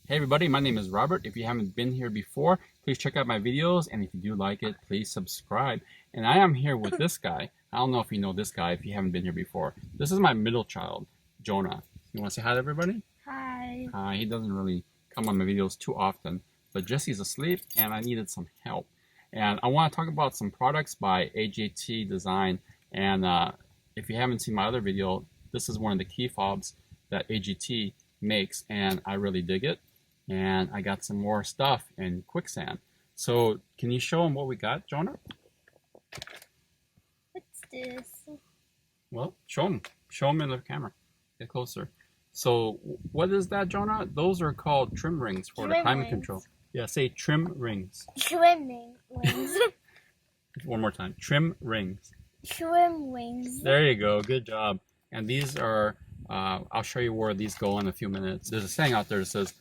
Hey everybody, my name is Robert. If you haven't been here before, please check out my videos, and if you do like it, please subscribe. And I am here with this guy. I don't know if you know this guy if you haven't been here before. This is my middle child, Jonah. You want to say hi to everybody? Hi. Hi. He doesn't really come on my videos too often, but Jesse's asleep and I needed some help. And I want to talk about some products by AJT Design. And if you haven't seen my other video, this is one of the key fobs that AJT makes, and I really dig it. And I got some more stuff in quicksand. So can you show them what we got, Jonah? What's this? Well, show them. Show them in the camera. Get closer. So what is that, Jonah? Those are called trim rings for the climate control. Yeah, say trim rings. Trimming wings. One more time. Trim rings. Trim wings. There you go. Good job. And these are, I'll show you where these go in a few minutes. There's a saying out there that says,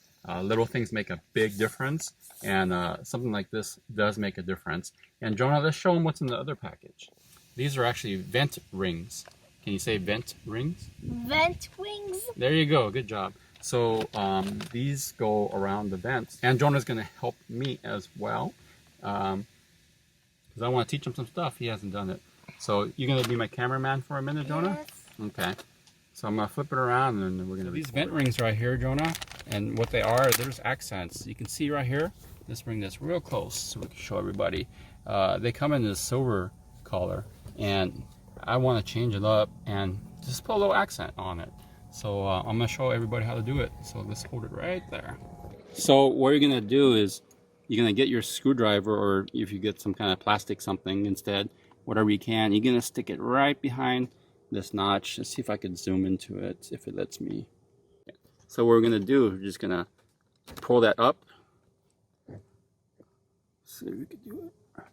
little things make a big difference, and something like this does make a difference. And Jonah, let's show them what's in the other package. These are actually vent rings. Can you say vent rings? Vent wings? There you go. Good job. So these go around the vents, and Jonah's going to help me as well, because I want to teach him some stuff. He hasn't done it. So you're going to be my cameraman for a minute, Jonah? Yes. Okay. So I'm going to flip it around, and then we're going to... These vent rings right here, Jonah, and what they are, there's accents. You can see right here. Let's bring this real close so we can show everybody. They come in this silver color, and I want to change it up and just put a little accent on it. So I'm going to show everybody how to do it. So let's hold it right there. So what you're going to do is you're going to get your screwdriver, or if you get some kind of plastic something instead, whatever you can, you're going to stick it right behind this notch. Let's see if I can zoom into it, if it lets me. So what we're going to do, we're just going to pull that up. See if we can do it.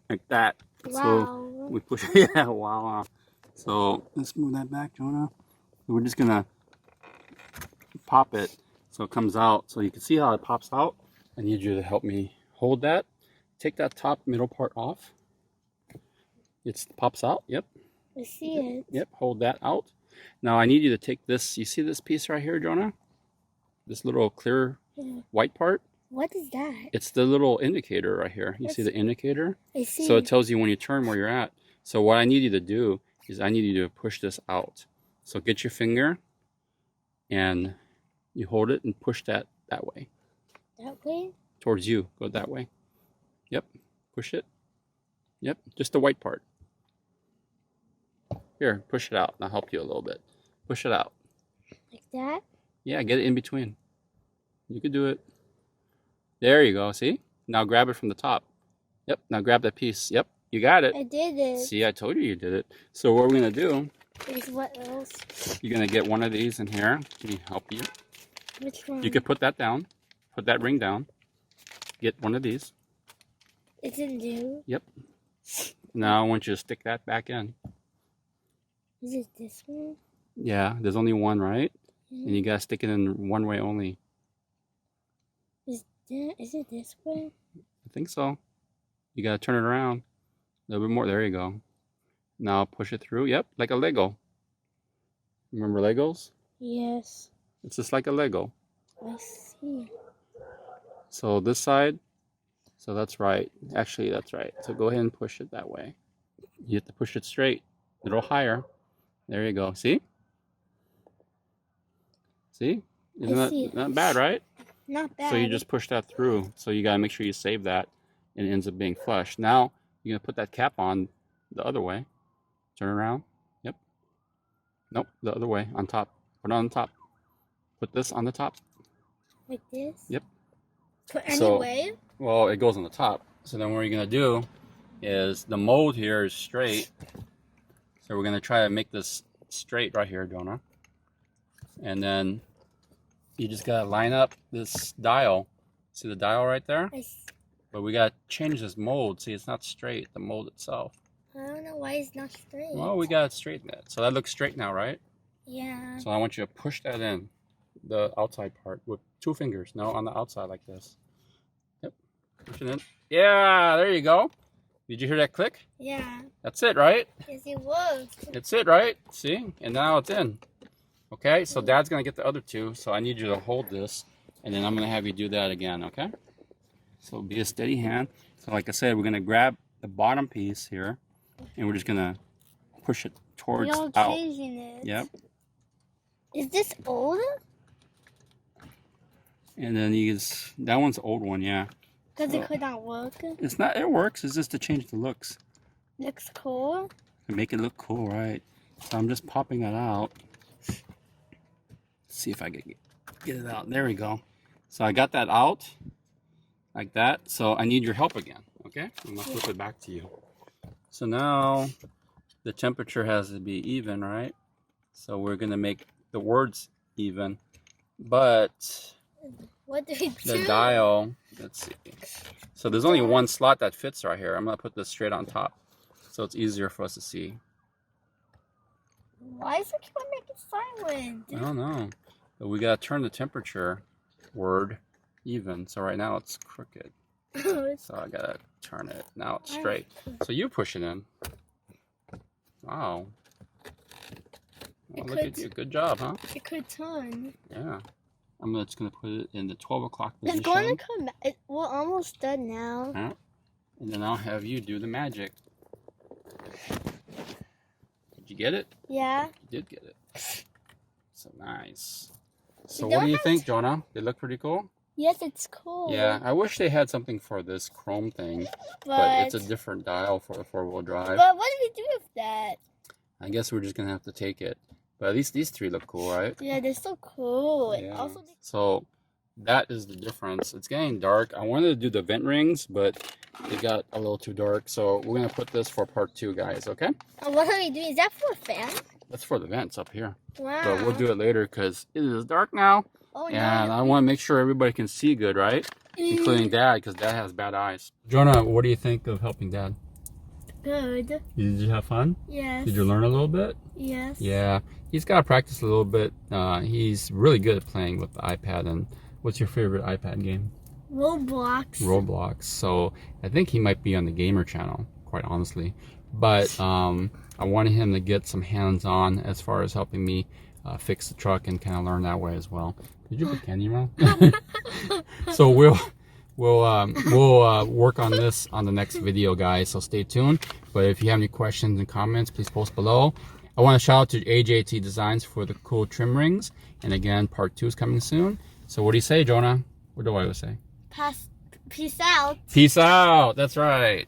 Like that. Wow. So we push it. Yeah, wow. So let's move that back, Jonah. So we're just going to pop it so it comes out. So you can see how it pops out. I need you to help me hold that. Take that top middle part off. It pops out. Yep. I see it. Yep. Hold that out. Now I need you to take this. You see this piece right here, Jonah? This little clear white part? What is that? It's the little indicator right here. You see the indicator? I see. So it tells you when you turn where you're at. So what I need you to do is I need you to push this out. So get your finger and you hold it and push that way. That way? Towards you. Go that way. Yep. Push it. Yep. Just the white part. Here, push it out. I'll help you a little bit. Push it out. Like that? Yeah, get it in between. You could do it. There you go. See? Now grab it from the top. Yep. Now grab that piece. Yep. You got it. I did it. See, I told you did it. So what we're going to do... Is what else? You're going to get one of these in here. Let me help you. Which one? You could put that down. Put that ring down. Get one of these. It's in new? Yep. Now I want you to stick that back in. Is it this one? Yeah, there's only one, right? Mm-hmm. And you got to stick it in one way only. Is it this way? I think so. You got to turn it around. A little bit more. There you go. Now push it through. Yep, like a Lego. Remember Legos? Yes. It's just like a Lego. I see. So this side, so that's right. Actually, that's right. So go ahead and push it that way. You have to push it straight, a little higher. There you go. See? See? Isn't that not bad, right? Not bad. So you just push that through. So you got to make sure you save that, and it ends up being flush. Now, you're going to put that cap on the other way. Turn around. Yep. Nope, the other way, on top. Put it on the top. Put this on the top. Like this? Yep. Put any way? Well, it goes on the top. So then what you're going to do is the mold here is straight. So we're going to try to make this straight right here, Jonah. And then you just got to line up this dial. See the dial right there? But we got to change this mold. See, it's not straight, the mold itself. I don't know why it's not straight. Well, we got to straighten it. So that looks straight now, right? Yeah. So I want you to push that in, the outside part, with 2 fingers. No, on the outside like this. Yep. Push it in. Yeah, there you go. Did you hear that click? Yeah. That's it, right? Yes, it was. It's it, right? See? And now it's in. Okay, so Dad's gonna get the other two, so I need you to hold this, and then I'm gonna have you do that again, okay? So be a steady hand. So like I said, we're gonna grab the bottom piece here, and we're just gonna push it towards You're out. changing it. Yep. Is this old? And then you just, that one's the old one, yeah. Because So, it could not work. it's not, it works, it's just to change the looks. Looks cool. And make it look cool, right? So I'm just popping that out. Let's see if I can get it out. There we go. So I got that out, like that. So I need your help again, okay? I'm gonna flip it back to you. So now the temperature has to be even, right? So we're gonna make the words even, but What do we do? the dial, let's see. So there's only one slot that fits right here. I'm gonna put this straight on top, so it's easier for us to see. Why is it keep on making silent? I don't know, but we gotta turn the temperature word even. So right now it's crooked. So I gotta turn it. Now it's straight. So you push it in. Wow. Well, look at you. Good job, huh? It could turn. Yeah. I'm just gonna put it in the 12 o'clock position. It's going to come back. We're almost done now. Yeah. And then I'll have you do the magic. Did you get it? Yeah. You did get it. So nice. So what do you think, Jonah? They look pretty cool? Yes, it's cool. Yeah, I wish they had something for this chrome thing, but it's a different dial for a four-wheel drive. But what do we do with that? I guess we're just gonna have to take it. But at least these three look cool, right? Yeah, they're so cool. Yeah. Also, So that is the difference. It's getting dark. I wanted to do the vent rings, but it got a little too dark. So we're gonna put this for part 2, guys. Okay? what are we doing? Is that for a fan? That's for the vents up here. Wow. But we'll do it later because it is dark now, Oh, and no. I want to make sure everybody can see good, right? Including Dad, because Dad has bad eyes. Jonah, what do you think of helping Dad? Good. Did you have fun? Yes. Did you learn a little bit? Yes. Yeah, he's got to practice a little bit. He's really good at playing with the iPad. And what's your favorite iPad game? Roblox. Roblox. So I think he might be on the gamer channel, quite honestly. But I wanted him to get some hands-on as far as helping me fix the truck and kind of learn that way as well. Did you put candy wrong? So we'll work on this on the next video, guys. So stay tuned. But if you have any questions and comments, please post below. I want to shout out to AJT Designs for the cool trim rings. And again, part 2 is coming soon. So what do you say, Jonah? What do I always say? Peace out. Peace out. That's right.